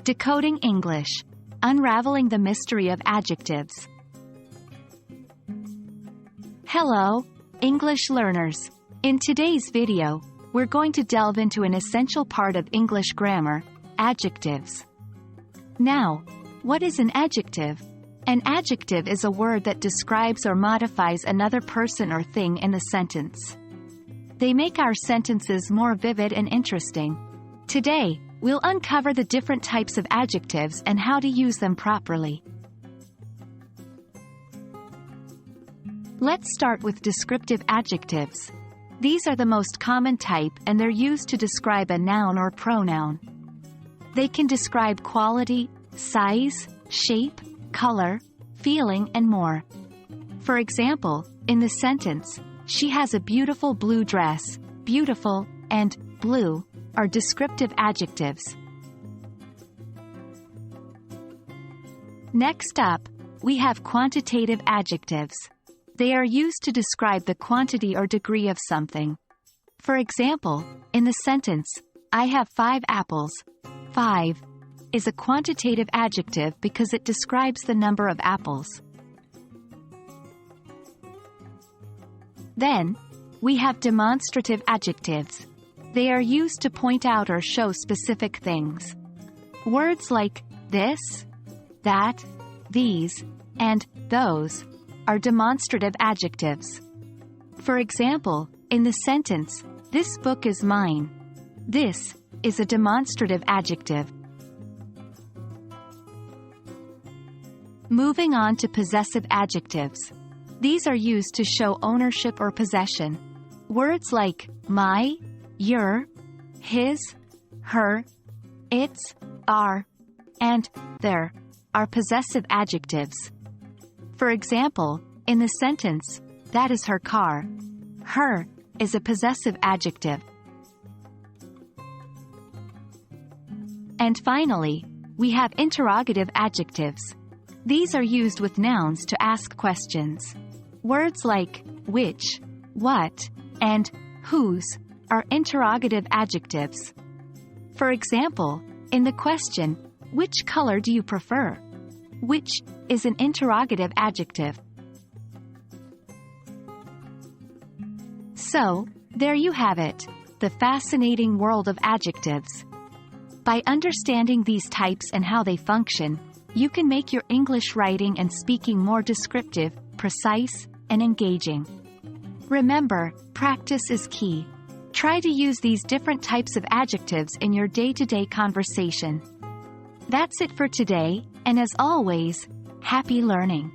Decoding English. Unraveling the mystery of adjectives. Hello, English learners. In today's video, we're going to delve into an essential part of English grammar, adjectives. Now, what is an adjective? An adjective is a word that describes or modifies another person or thing in a sentence. They make our sentences more vivid and interesting. Today, we'll uncover the different types of adjectives and how to use them properly. Let's start with descriptive adjectives. These are the most common type and they're used to describe a noun or pronoun. They can describe quality, size, shape, color, feeling, and more. For example, in the sentence, "She has a beautiful blue dress," beautiful and blue are descriptive adjectives. Next up, we have quantitative adjectives. They are used to describe the quantity or degree of something. For example, in the sentence, "I have 5 apples," 5 is a quantitative adjective because it describes the number of apples. Then, we have demonstrative adjectives. They are used to point out or show specific things. Words like this, that, these, and those are demonstrative adjectives. For example, in the sentence, "This book is mine," this is a demonstrative adjective. Moving on to possessive adjectives. These are used to show ownership or possession. Words like my, your, his, her, its, our, and their are possessive adjectives. For example, in the sentence, "That is her car," her is a possessive adjective. And finally, we have interrogative adjectives. These are used with nouns to ask questions. Words like which, what, and whose are interrogative adjectives. For example, in the question, "Which color do you prefer?" which is an interrogative adjective. So, there you have it, the fascinating world of adjectives. By understanding these types and how they function, you can make your English writing and speaking more descriptive, precise, and engaging. Remember, practice is key. Try to use these different types of adjectives in your day-to-day conversation. That's it for today, and as always, happy learning!